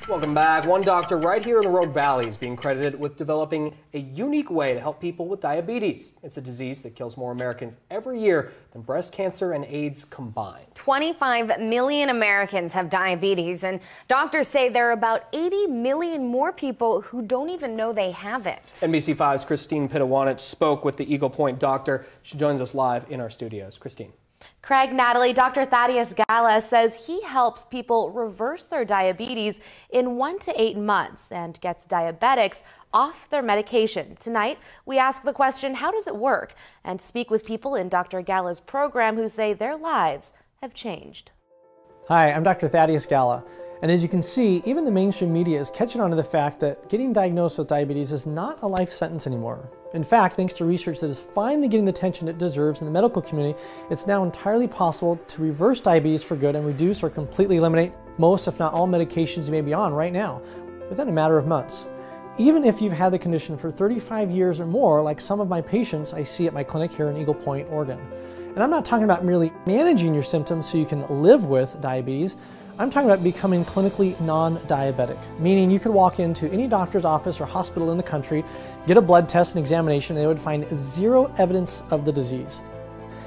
Welcome back. One doctor right here in the Rogue Valley is being credited with developing a unique way to help people with diabetes. It's a disease that kills more Americans every year than breast cancer and AIDS combined. 25 million Americans have diabetes, and doctors say there are about 80 million more people who don't even know they have it. NBC5's Christine Pitawanich spoke with the Eagle Point doctor. She joins us live in our studios. Christine. Craig, Natalie, Dr. Thaddeus Gala says he helps people reverse their diabetes in 1 to 8 months and gets diabetics off their medication. Tonight, we ask the question, how does it work? And speak with people in Dr. Gala's program who say their lives have changed. Hi, I'm Dr. Thaddeus Gala. And as you can see, even the mainstream media is catching on to the fact that getting diagnosed with diabetes is not a life sentence anymore. In fact, thanks to research that is finally getting the attention it deserves in the medical community, it's now entirely possible to reverse diabetes for good and reduce or completely eliminate most, if not all, medications you may be on right now, within a matter of months. Even if you've had the condition for 35 years or more, like some of my patients I see at my clinic here in Eagle Point, Oregon. And I'm not talking about merely managing your symptoms so you can live with diabetes. I'm talking about becoming clinically non-diabetic, meaning you could walk into any doctor's office or hospital in the country, get a blood test and examination, and they would find zero evidence of the disease.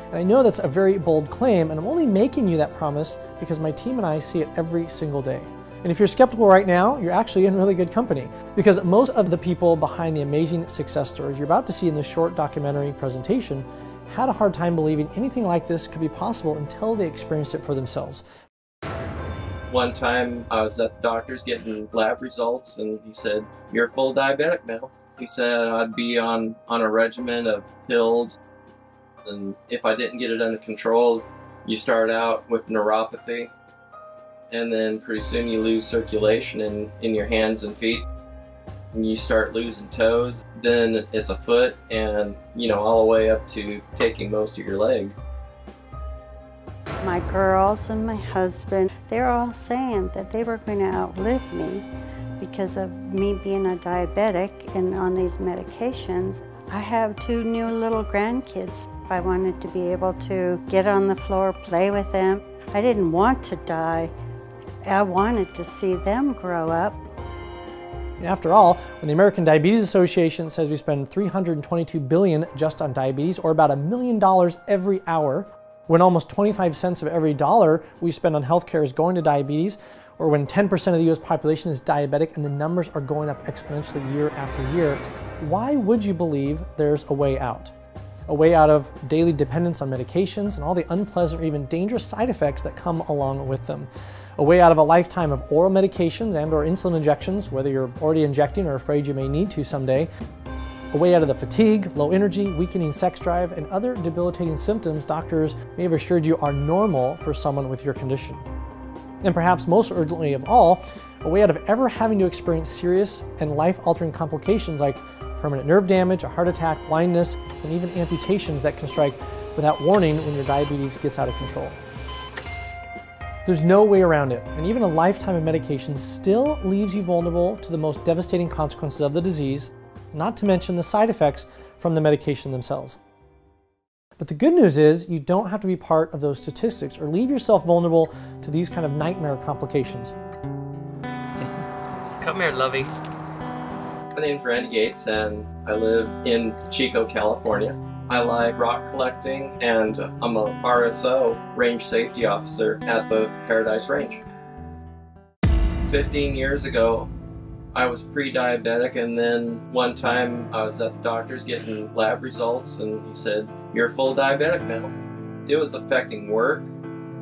And I know that's a very bold claim, and I'm only making you that promise because my team and I see it every single day. And if you're skeptical right now, you're actually in really good company, because most of the people behind the amazing success stories you're about to see in this short documentary presentation had a hard time believing anything like this could be possible until they experienced it for themselves. One time I was at the doctor's getting lab results and he said, "You're full diabetic now." He said I'd be on a regimen of pills, and if I didn't get it under control, you start out with neuropathy, and then pretty soon you lose circulation in your hands and feet, and you start losing toes, then it's a foot, and all the way up to taking most of your leg. My girls and my husband, they're all saying that they were going to outlive me because of me being a diabetic and on these medications. I have 2 new little grandkids. I wanted to be able to get on the floor, play with them. I didn't want to die. I wanted to see them grow up. After all, when the American Diabetes Association says we spend $322 billion just on diabetes, or about $1 million every hour, when almost 25 cents of every dollar we spend on healthcare is going to diabetes, or when 10% of the US population is diabetic and the numbers are going up exponentially year after year, why would you believe there's a way out? A way out of daily dependence on medications and all the unpleasant or even dangerous side effects that come along with them. A way out of a lifetime of oral medications and or insulin injections, whether you're already injecting or afraid you may need to someday. A way out of the fatigue, low energy, weakening sex drive, and other debilitating symptoms doctors may have assured you are normal for someone with your condition. And perhaps most urgently of all, a way out of ever having to experience serious and life-altering complications like permanent nerve damage, a heart attack, blindness, and even amputations that can strike without warning when your diabetes gets out of control. There's no way around it, and even a lifetime of medication still leaves you vulnerable to the most devastating consequences of the disease, not to mention the side effects from the medication themselves. But the good news is you don't have to be part of those statistics or leave yourself vulnerable to these kind of nightmare complications. Come here, lovey. My name's Randy Gates and I live in Chico, California. I like rock collecting and I'm a RSO, Range Safety Officer at the Paradise Range. 15 years ago, I was pre-diabetic, and then one time I was at the doctor's getting lab results and he said, "You're full diabetic now." It was affecting work.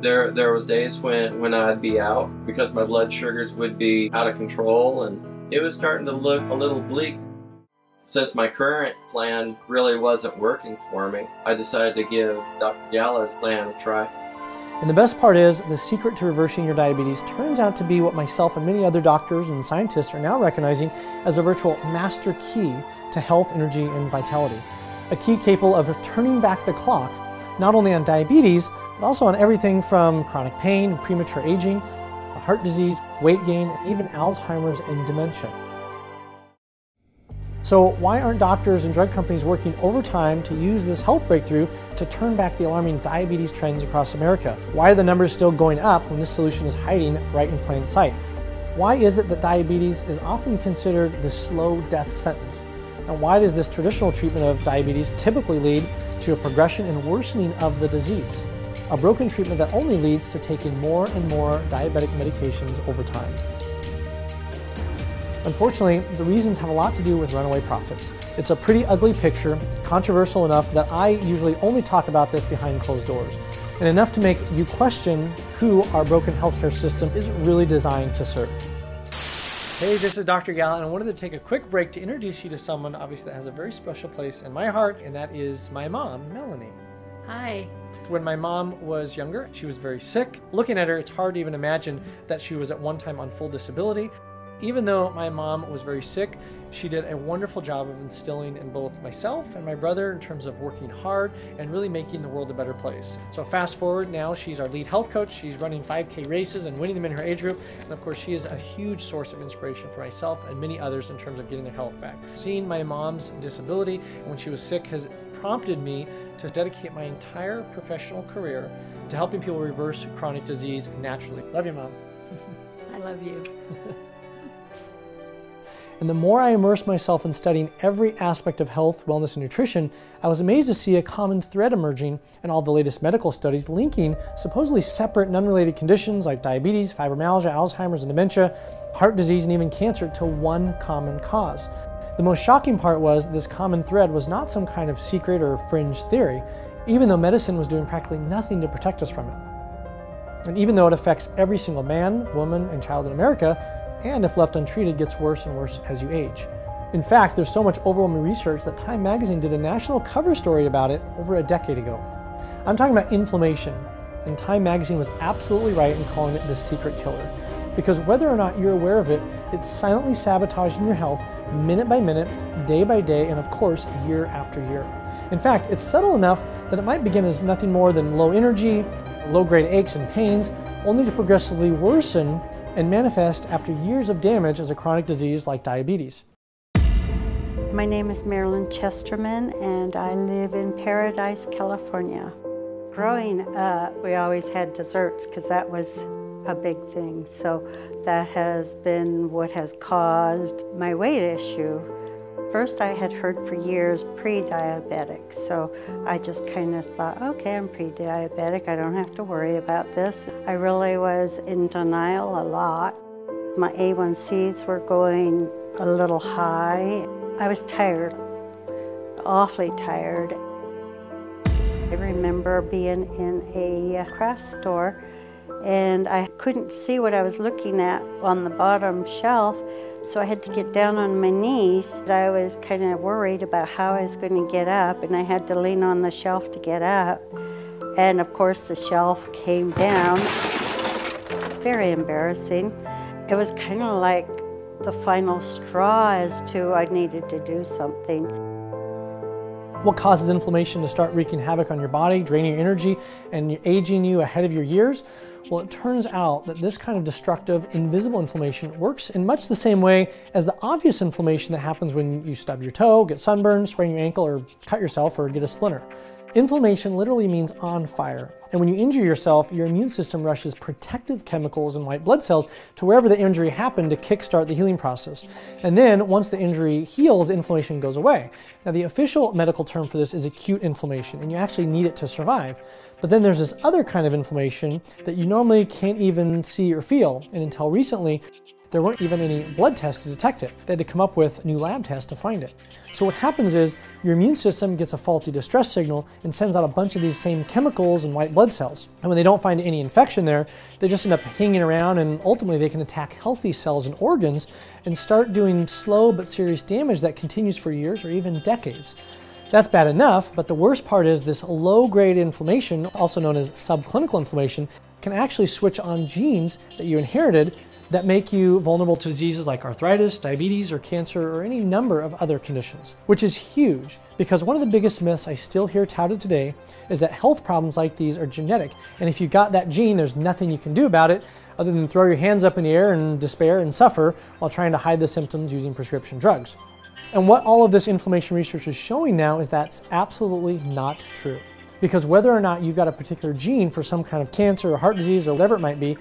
There was days when I'd be out because my blood sugars would be out of control, and it was starting to look a little bleak. Since my current plan really wasn't working for me, I decided to give Dr. Gala's plan a try. And the best part is, the secret to reversing your diabetes turns out to be what myself and many other doctors and scientists are now recognizing as a virtual master key to health, energy, and vitality. A key capable of turning back the clock, not only on diabetes, but also on everything from chronic pain, premature aging, heart disease, weight gain, and even Alzheimer's and dementia. So why aren't doctors and drug companies working overtime to use this health breakthrough to turn back the alarming diabetes trends across America? Why are the numbers still going up when this solution is hiding right in plain sight? Why is it that diabetes is often considered the slow death sentence? And why does this traditional treatment of diabetes typically lead to a progression and worsening of the disease? A broken treatment that only leads to taking more and more diabetic medications over time. Unfortunately, the reasons have a lot to do with runaway profits. It's a pretty ugly picture, controversial enough that I usually only talk about this behind closed doors, and enough to make you question who our broken healthcare system is really designed to serve. Hey, this is Dr. Gala, and I wanted to take a quick break to introduce you to someone obviously that has a very special place in my heart, and that is my mom, Melanie. Hi. When my mom was younger, she was very sick. Looking at her, it's hard to even imagine that she was at one time on full disability. Even though my mom was very sick, she did a wonderful job of instilling in both myself and my brother in terms of working hard and really making the world a better place. So fast forward, now she's our lead health coach. She's running 5K races and winning them in her age group. And of course, she is a huge source of inspiration for myself and many others in terms of getting their health back. Seeing my mom's disability and when she was sick has prompted me to dedicate my entire professional career to helping people reverse chronic disease naturally. Love you, Mom. I love you. And the more I immersed myself in studying every aspect of health, wellness, and nutrition, I was amazed to see a common thread emerging in all the latest medical studies linking supposedly separate and unrelated conditions like diabetes, fibromyalgia, Alzheimer's and dementia, heart disease, and even cancer to one common cause. The most shocking part was this common thread was not some kind of secret or fringe theory, even though medicine was doing practically nothing to protect us from it. And even though it affects every single man, woman, and child in America, and if left untreated, gets worse and worse as you age. In fact, there's so much overwhelming research that Time magazine did a national cover story about it over a decade ago. I'm talking about inflammation, and Time magazine was absolutely right in calling it the secret killer. Because whether or not you're aware of it, it's silently sabotaging your health minute by minute, day by day, and of course, year after year. In fact, it's subtle enough that it might begin as nothing more than low energy, low-grade aches and pains, only to progressively worsen and manifest after years of damage as a chronic disease like diabetes. My name is Marilyn Chesterman, and I live in Paradise, California. Growing up, we always had desserts because that was a big thing. So that has been what has caused my weight issue. First, I had heard for years pre-diabetic, so I just kind of thought, okay, I'm pre-diabetic, I don't have to worry about this. I really was in denial a lot. My A1Cs were going a little high. I was tired, awfully tired. I remember being in a craft store and I couldn't see what I was looking at on the bottom shelf, so I had to get down on my knees. I was kind of worried about how I was going to get up, and I had to lean on the shelf to get up. And of course the shelf came down. Very embarrassing. It was kind of like the final straw as to I needed to do something. What causes inflammation to start wreaking havoc on your body, draining your energy, and aging you ahead of your years? Well, it turns out that this kind of destructive, invisible inflammation works in much the same way as the obvious inflammation that happens when you stub your toe, get sunburned, sprain your ankle, or cut yourself, or get a splinter. Inflammation literally means on fire. And when you injure yourself, your immune system rushes protective chemicals and white blood cells to wherever the injury happened to kickstart the healing process. And then once the injury heals, inflammation goes away. Now the official medical term for this is acute inflammation, and you actually need it to survive. But then there's this other kind of inflammation that you normally can't even see or feel, and until recently, there weren't even any blood tests to detect it. They had to come up with new lab tests to find it. So what happens is your immune system gets a faulty distress signal and sends out a bunch of these same chemicals and white blood cells. And when they don't find any infection there, they just end up hanging around, and ultimately they can attack healthy cells and organs and start doing slow but serious damage that continues for years or even decades. That's bad enough, but the worst part is this low-grade inflammation, also known as subclinical inflammation, can actually switch on genes that you inherited that make you vulnerable to diseases like arthritis, diabetes, or cancer, or any number of other conditions. Which is huge, because one of the biggest myths I still hear touted today is that health problems like these are genetic, and if you got that gene, there's nothing you can do about it other than throw your hands up in the air and despair and suffer while trying to hide the symptoms using prescription drugs. And what all of this inflammation research is showing now is that's absolutely not true. Because whether or not you've got a particular gene for some kind of cancer or heart disease or whatever it might be,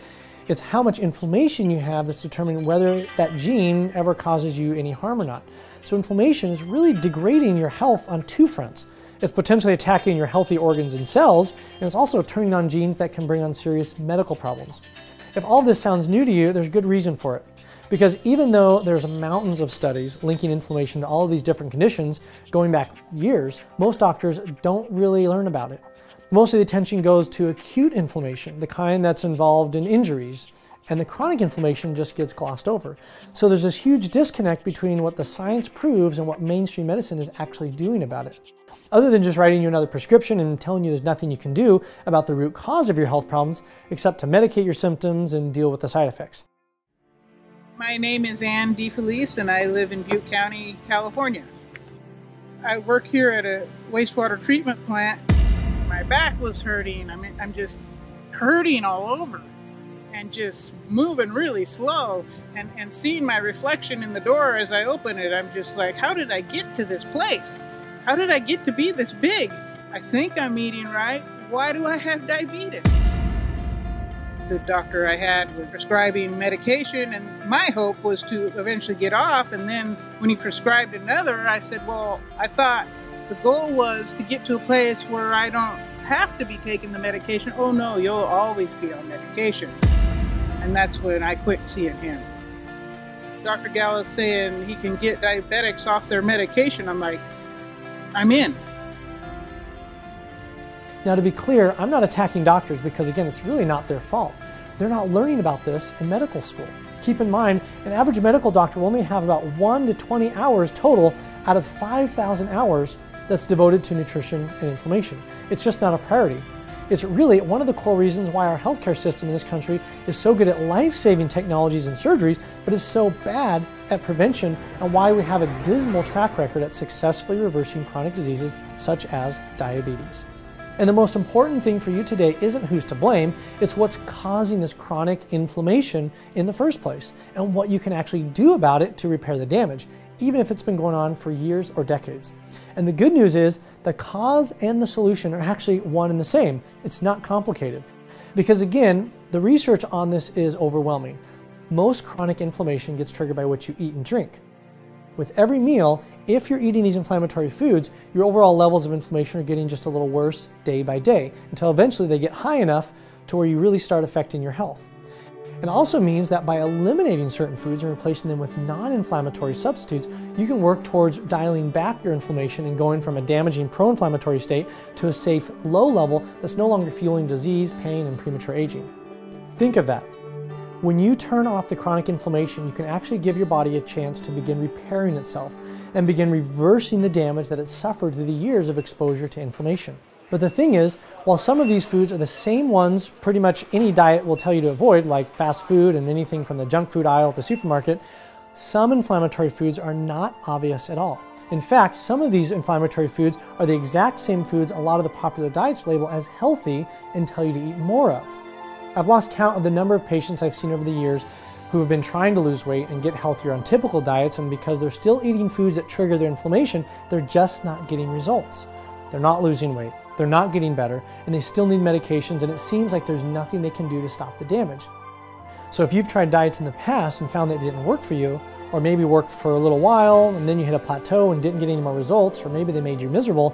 It's how much inflammation you have that's determining whether that gene ever causes you any harm or not. So inflammation is really degrading your health on two fronts. It's potentially attacking your healthy organs and cells, and it's also turning on genes that can bring on serious medical problems. If all this sounds new to you, there's good reason for it. Because even though there's mountains of studies linking inflammation to all of these different conditions going back years, most doctors don't really learn about it. Most of the attention goes to acute inflammation, the kind that's involved in injuries, and the chronic inflammation just gets glossed over. So there's this huge disconnect between what the science proves and what mainstream medicine is actually doing about it. Other than just writing you another prescription and telling you there's nothing you can do about the root cause of your health problems except to medicate your symptoms and deal with the side effects. My name is Ann DeFelice and I live in Butte County, California. I work here at a wastewater treatment plant. My back was hurting. I'm just hurting all over and just moving really slow. And seeing my reflection in the door as I open it, I'm just like, how did I get to this place? How did I get to be this big? I think I'm eating right. Why do I have diabetes? The doctor I had was prescribing medication, and my hope was to eventually get off. And then when he prescribed another, I said, well, I thought the goal was to get to a place where I don't have to be taking the medication. Oh no, you'll always be on medication. And that's when I quit seeing him. Dr. Gallis saying he can get diabetics off their medication. I'm like, I'm in. Now, to be clear, I'm not attacking doctors because, again, it's really not their fault. They're not learning about this in medical school. Keep in mind, an average medical doctor will only have about 1 to 20 hours total out of 5,000 hours that's devoted to nutrition and inflammation. It's just not a priority. It's really one of the core reasons why our healthcare system in this country is so good at life-saving technologies and surgeries, but is so bad at prevention, and why we have a dismal track record at successfully reversing chronic diseases such as diabetes. And the most important thing for you today isn't who's to blame, it's what's causing this chronic inflammation in the first place, and what you can actually do about it to repair the damage, even if it's been going on for years or decades. And the good news is the cause and the solution are actually one and the same. It's not complicated. Because again, the research on this is overwhelming. Most chronic inflammation gets triggered by what you eat and drink. With every meal, if you're eating these inflammatory foods, your overall levels of inflammation are getting just a little worse day by day, until eventually they get high enough to where you really start affecting your health. It also means that by eliminating certain foods and replacing them with non-inflammatory substitutes, you can work towards dialing back your inflammation and going from a damaging pro-inflammatory state to a safe low level that's no longer fueling disease, pain, and premature aging. Think of that. When you turn off the chronic inflammation, you can actually give your body a chance to begin repairing itself and begin reversing the damage that it suffered through the years of exposure to inflammation. But the thing is, while some of these foods are the same ones pretty much any diet will tell you to avoid, like fast food and anything from the junk food aisle at the supermarket, some inflammatory foods are not obvious at all. In fact, some of these inflammatory foods are the exact same foods a lot of the popular diets label as healthy and tell you to eat more of. I've lost count of the number of patients I've seen over the years who have been trying to lose weight and get healthier on typical diets, and because they're still eating foods that trigger their inflammation, they're just not getting results. They're not losing weight, they're not getting better, and they still need medications, and it seems like there's nothing they can do to stop the damage. So if you've tried diets in the past and found that it didn't work for you, or maybe worked for a little while and then you hit a plateau and didn't get any more results, or maybe they made you miserable,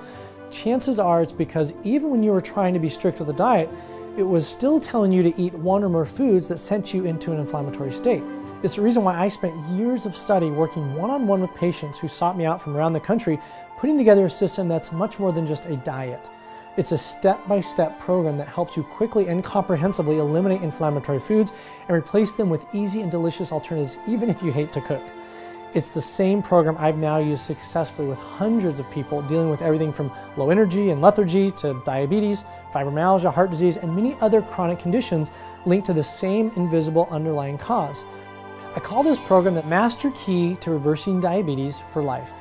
chances are it's because even when you were trying to be strict with the diet, it was still telling you to eat one or more foods that sent you into an inflammatory state. It's the reason why I spent years of study working one-on-one with patients who sought me out from around the country, putting together a system that's much more than just a diet. It's a step-by-step program that helps you quickly and comprehensively eliminate inflammatory foods and replace them with easy and delicious alternatives, even if you hate to cook. It's the same program I've now used successfully with hundreds of people dealing with everything from low energy and lethargy to diabetes, fibromyalgia, heart disease, and many other chronic conditions linked to the same invisible underlying cause. I call this program the Master Key to Reversing Diabetes for Life.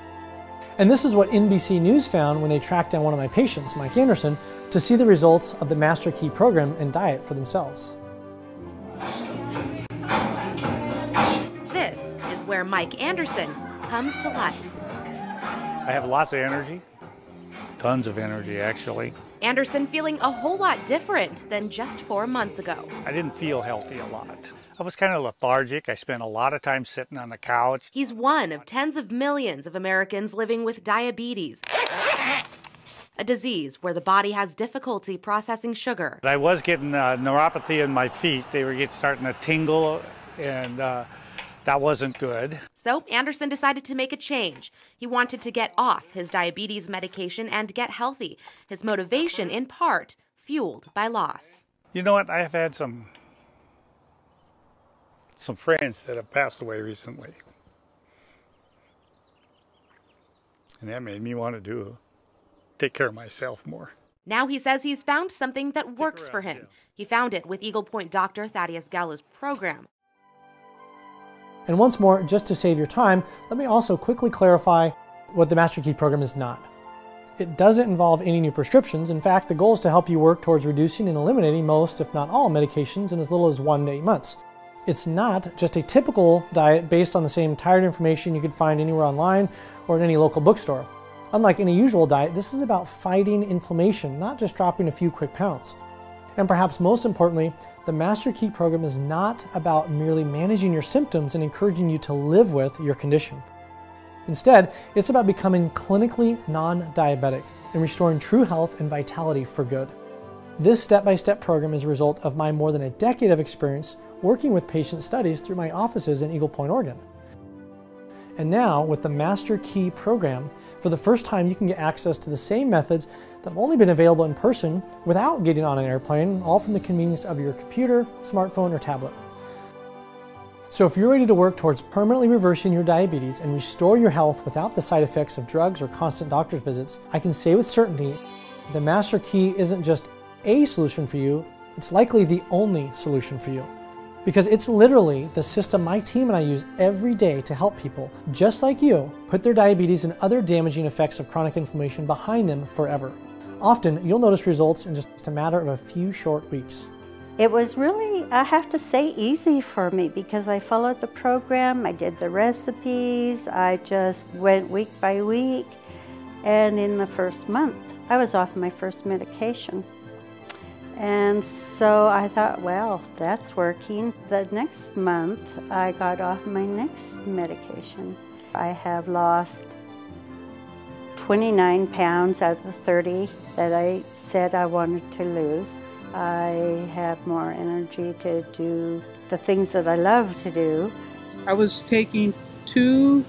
And this is what NBC News found when they tracked down one of my patients, Mike Anderson, to see the results of the Master Key program and diet for themselves. Where Mike Anderson comes to life. I have lots of energy, tons of energy actually. Anderson feeling a whole lot different than just 4 months ago. I didn't feel healthy a lot. I was kind of lethargic. I spent a lot of time sitting on the couch. He's one of tens of millions of Americans living with diabetes, a disease where the body has difficulty processing sugar. I was getting neuropathy in my feet. They were starting to tingle, and that wasn't good. So Anderson decided to make a change. He wanted to get off his diabetes medication and get healthy. His motivation, in part, fueled by loss. You know what? I have had some friends that have passed away recently. And that made me want to take care of myself more. Now he says he's found something that works for him. He found it with Eagle Point doctor Thaddeus Gala's program. And once more, just to save your time, let me also quickly clarify what the Master Key program is not. It doesn't involve any new prescriptions. In fact, the goal is to help you work towards reducing and eliminating most, if not all, medications in as little as 1 to 8 months. It's not just a typical diet based on the same tired information you could find anywhere online or in any local bookstore. Unlike any usual diet, this is about fighting inflammation, not just dropping a few quick pounds. And perhaps most importantly, the Master Key program is not about merely managing your symptoms and encouraging you to live with your condition. Instead, it's about becoming clinically non-diabetic and restoring true health and vitality for good. This step-by-step program is a result of my more than a decade of experience working with patient studies through my offices in Eagle Point, Oregon. And now, with the Master Key program, for the first time you can get access to the same methods that have only been available in person without getting on an airplane, all from the convenience of your computer, smartphone, or tablet. So if you're ready to work towards permanently reversing your diabetes and restore your health without the side effects of drugs or constant doctor's visits, I can say with certainty the Master Key isn't just a solution for you, it's likely the only solution for you. Because it's literally the system my team and I use every day to help people, just like you, put their diabetes and other damaging effects of chronic inflammation behind them forever. Often, you'll notice results in just a matter of a few short weeks. It was really, I have to say, easy for me because I followed the program, I did the recipes, I just went week by week, and in the first month, I was off my first medication. And so I thought, well, that's working. The next month, I got off my next medication. I have lost 29 pounds out of the 30 that I said I wanted to lose. I have more energy to do the things that I love to do. I was taking 2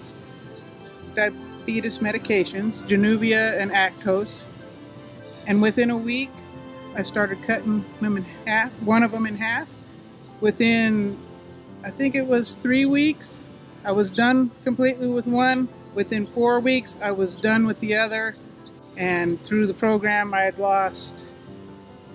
diabetes medications, Januvia and Actos, and within a week, I started cutting them in half, one of them in half. Within, I think it was 3 weeks, I was done completely with one. Within 4 weeks, I was done with the other. And through the program, I had lost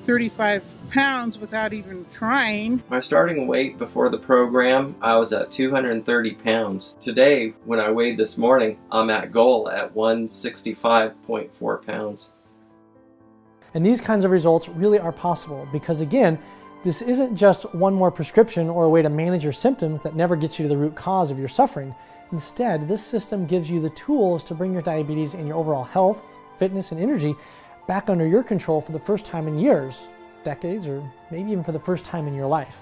35 pounds without even trying. My starting weight before the program, I was at 230 pounds. Today, when I weighed this morning, I'm at goal at 165.4 pounds. And these kinds of results really are possible because, again, this isn't just one more prescription or a way to manage your symptoms that never gets you to the root cause of your suffering. Instead, this system gives you the tools to bring your diabetes and your overall health, fitness, and energy back under your control for the first time in years, decades, or maybe even for the first time in your life.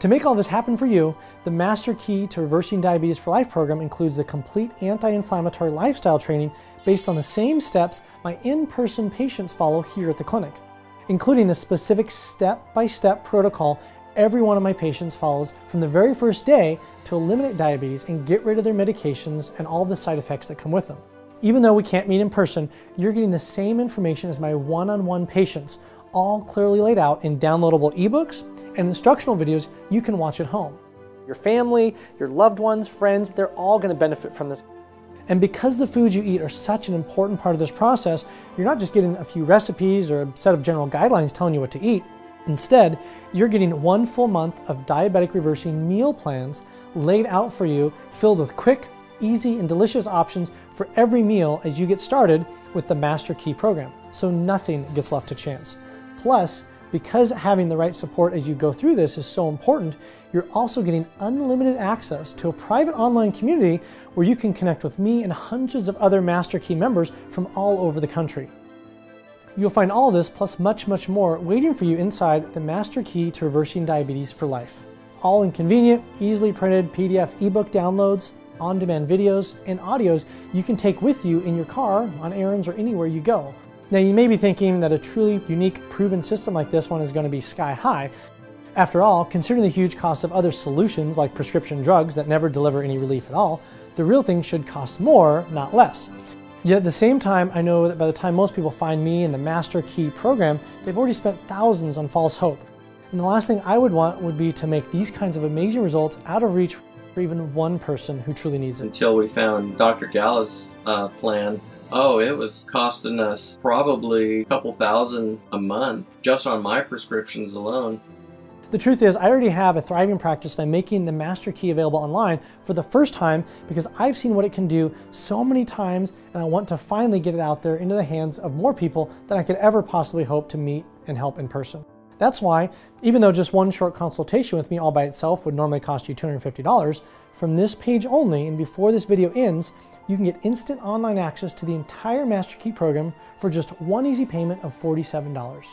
To make all this happen for you, the Master Key to Reversing Diabetes for Life program includes the complete anti-inflammatory lifestyle training based on the same steps my in-person patients follow here at the clinic, including the specific step-by-step protocol every one of my patients follows from the very first day to eliminate diabetes and get rid of their medications and all the side effects that come with them. Even though we can't meet in person, you're getting the same information as my one-on-one patients, all clearly laid out in downloadable ebooks and instructional videos you can watch at home. Your family, your loved ones, friends, they're all going to benefit from this. And because the foods you eat are such an important part of this process, you're not just getting a few recipes or a set of general guidelines telling you what to eat. Instead, you're getting 1 full month of diabetic reversing meal plans laid out for you, filled with quick, easy, and delicious options for every meal as you get started with the Master Key program, so nothing gets left to chance. Plus, because having the right support as you go through this is so important, you're also getting unlimited access to a private online community where you can connect with me and hundreds of other Master Key members from all over the country. You'll find all this plus much more waiting for you inside the Master Key to Reversing Diabetes for Life. All in convenient, easily printed PDF ebook downloads, on-demand videos, and audios you can take with you in your car, on errands, or anywhere you go. Now you may be thinking that a truly unique, proven system like this one is going to be sky high. After all, considering the huge cost of other solutions like prescription drugs that never deliver any relief at all, the real thing should cost more, not less. Yet at the same time, I know that by the time most people find me in the Master Key program, they've already spent thousands on false hope. And the last thing I would want would be to make these kinds of amazing results out of reach for even one person who truly needs it. Until we found Dr. Galla's plan, it was costing us probably a couple thousand a month just on my prescriptions alone. The truth is, I already have a thriving practice and I'm making the Master Key available online for the first time because I've seen what it can do so many times and I want to finally get it out there into the hands of more people than I could ever possibly hope to meet and help in person. That's why, even though just one short consultation with me all by itself would normally cost you $250, from this page only and before this video ends, you can get instant online access to the entire Master Key program for just one easy payment of $47.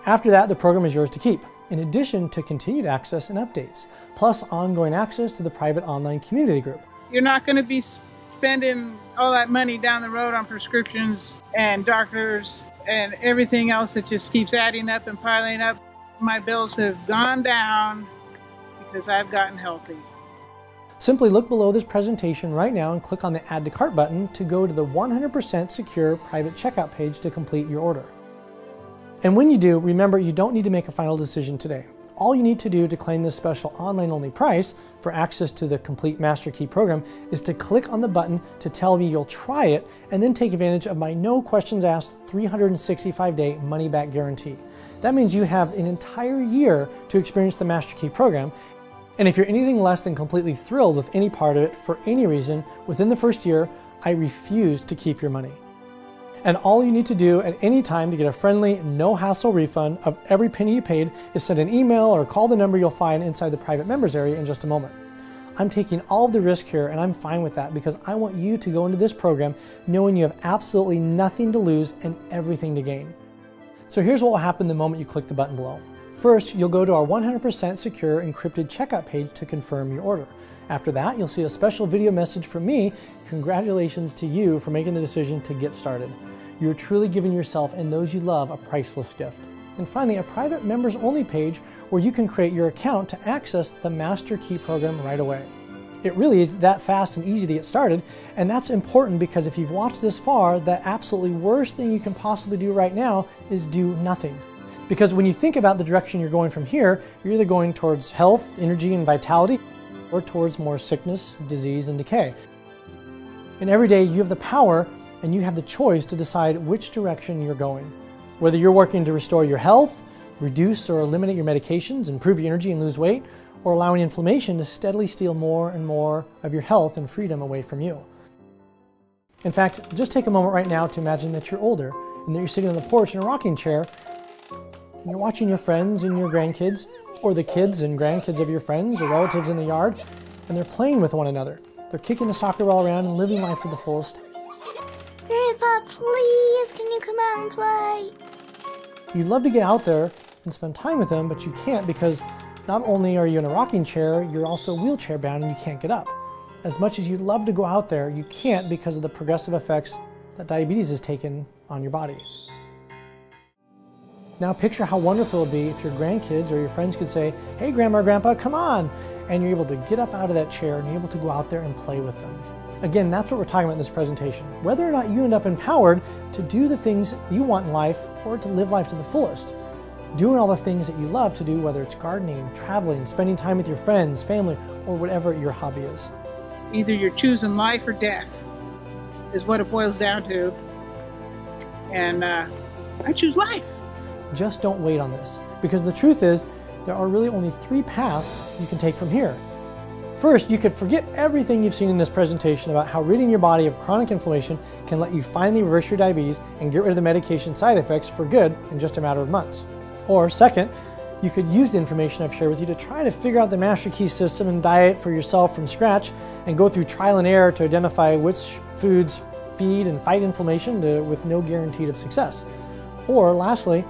After that, the program is yours to keep, in addition to continued access and updates, plus ongoing access to the private online community group. You're not going to be spending all that money down the road on prescriptions and doctors and everything else that just keeps adding up and piling up. My bills have gone down because I've gotten healthy. Simply look below this presentation right now and click on the Add to Cart button to go to the 100% secure private checkout page to complete your order. And when you do, remember you don't need to make a final decision today. All you need to do to claim this special online-only price for access to the complete Master Key program is to click on the button to tell me you'll try it and then take advantage of my no questions asked 365-day money-back guarantee. That means you have an entire year to experience the Master Key program, and if you're anything less than completely thrilled with any part of it for any reason, within the first year, I refuse to keep your money. And all you need to do at any time to get a friendly, no-hassle refund of every penny you paid is send an email or call the number you'll find inside the private members area in just a moment. I'm taking all of the risk here and I'm fine with that because I want you to go into this program knowing you have absolutely nothing to lose and everything to gain. So here's what will happen the moment you click the button below. First, you'll go to our 100% secure encrypted checkout page to confirm your order. After that, you'll see a special video message from me. Congratulations to you for making the decision to get started. You're truly giving yourself and those you love a priceless gift. And finally, a private members only page where you can create your account to access the Master Key program right away. It really is that fast and easy to get started, and that's important because if you've watched this far, the absolutely worst thing you can possibly do right now is do nothing. Because when you think about the direction you're going from here, you're either going towards health, energy, and vitality, or towards more sickness, disease, and decay. And every day you have the power and you have the choice to decide which direction you're going. Whether you're working to restore your health, reduce or eliminate your medications, improve your energy and lose weight, or allowing inflammation to steadily steal more and more of your health and freedom away from you. In fact, just take a moment right now to imagine that you're older and that you're sitting on the porch in a rocking chair and you're watching your friends and your grandkids, or the kids and grandkids of your friends or relatives in the yard, and they're playing with one another. They're kicking the soccer ball around and living life to the fullest. Grandpa, please, can you come out and play? You'd love to get out there and spend time with them, but you can't because not only are you in a rocking chair, you're also wheelchair bound and you can't get up. As much as you'd love to go out there, you can't because of the progressive effects that diabetes has taken on your body. Now picture how wonderful it would be if your grandkids or your friends could say, "Hey Grandma or Grandpa, come on!" and you're able to get up out of that chair and you're able to go out there and play with them. Again, that's what we're talking about in this presentation. Whether or not you end up empowered to do the things you want in life or to live life to the fullest. Doing all the things that you love to do, whether it's gardening, traveling, spending time with your friends, family, or whatever your hobby is. Either you're choosing life or death is what it boils down to. And I choose life. Just don't wait on this, because the truth is there are really only 3 paths you can take from here. First, you could forget everything you've seen in this presentation about how ridding your body of chronic inflammation can let you finally reverse your diabetes and get rid of the medication side effects for good in just a matter of months. Or second, you could use the information I've shared with you to try to figure out the Master Key system and diet for yourself from scratch and go through trial and error to identify which foods feed and fight inflammation with no guarantee of success. Or lastly,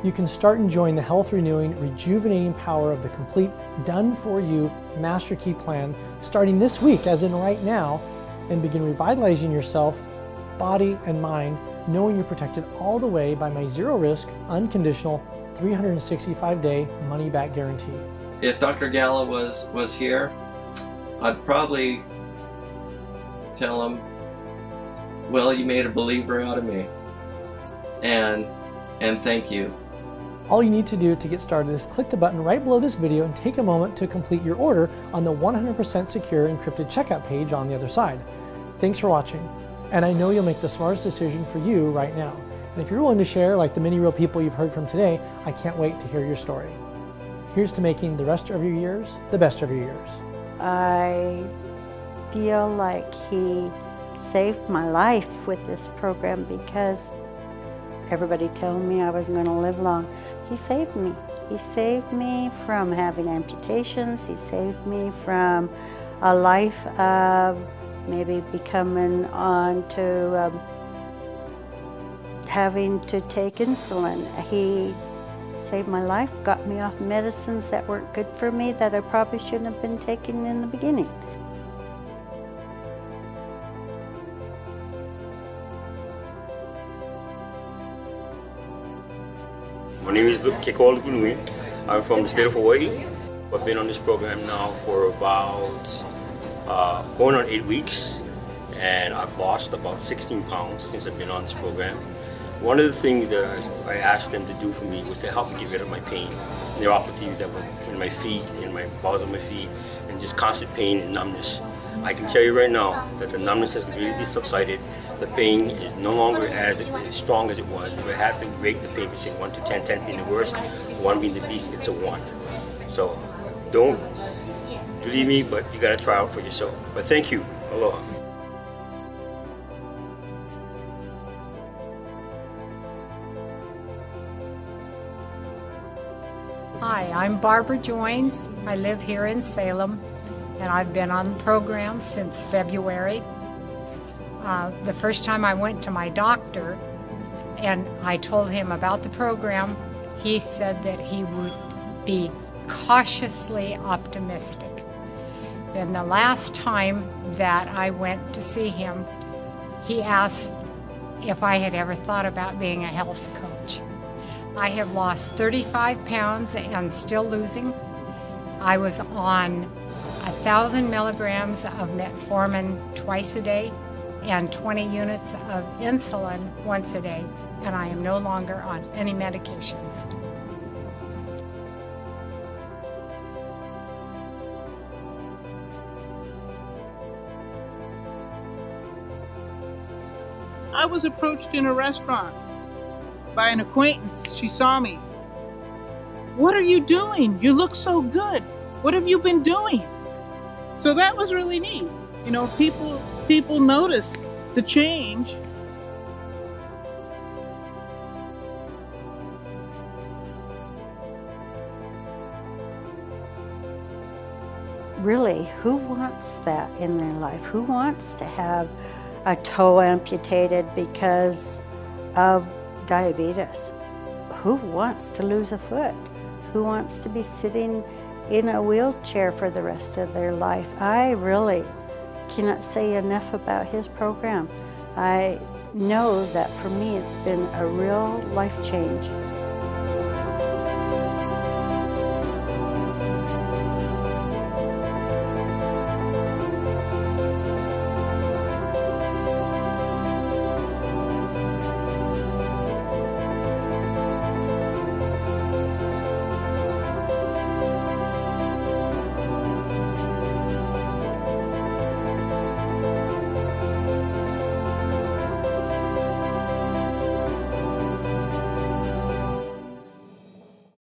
you can start enjoying the health renewing, rejuvenating power of the complete done-for-you Master Key plan starting this week, as in right now, and begin revitalizing yourself, body and mind, knowing you're protected all the way by my zero-risk, unconditional, 365-day money-back guarantee. If Dr. Gala was here, I'd probably tell him, well, you made a believer out of me, and thank you. All you need to do to get started is click the button right below this video and take a moment to complete your order on the 100% secure encrypted checkout page on the other side. Thanks for watching, and I know you'll make the smartest decision for you right now. And if you're willing to share, like the many real people you've heard from today, I can't wait to hear your story. Here's to making the rest of your years the best of your years. I feel like he saved my life with this program, because everybody told me I wasn't going to live long. He saved me. He saved me from having amputations. He saved me from a life of maybe becoming on to having to take insulin. He saved my life, got me off medicines that weren't good for me, that I probably shouldn't have been taking in the beginning. My name is Kiko Lukunui. I'm from the state of Hawaii. I've been on this program now for about going on 8 weeks, and I've lost about 16 pounds since I've been on this program. One of the things that I asked them to do for me was to help me get rid of my pain, neuropathy that was in my feet, in my balls of my feet, and just constant pain and numbness. I can tell you right now that the numbness has really subsided. The pain is no longer as strong as it was. If I had to rate the pain between 1 to 10, 10 being the worst, 1 being the least, it's a 1. So don't believe me, but you gotta try out for yourself. But thank you. Aloha. Hi, I'm Barbara Joines. I live here in Salem, and I've been on the program since February. The first time I went to my doctor and I told him about the program, he said that he would be cautiously optimistic. Then the last time that I went to see him, he asked if I had ever thought about being a health coach. I have lost 35 pounds and still losing. I was on 1,000 milligrams of metformin twice a day and 20 units of insulin once a day, and I am no longer on any medications. I was approached in a restaurant by an acquaintance. She saw me. "What are you doing? You look so good. What have you been doing?" So that was really neat. You know, people notice the change. Really, who wants that in their life? Who wants to have a toe amputated because of diabetes? Who wants to lose a foot? Who wants to be sitting in a wheelchair for the rest of their life? I really cannot say enough about his program. I know that for me it's been a real life change.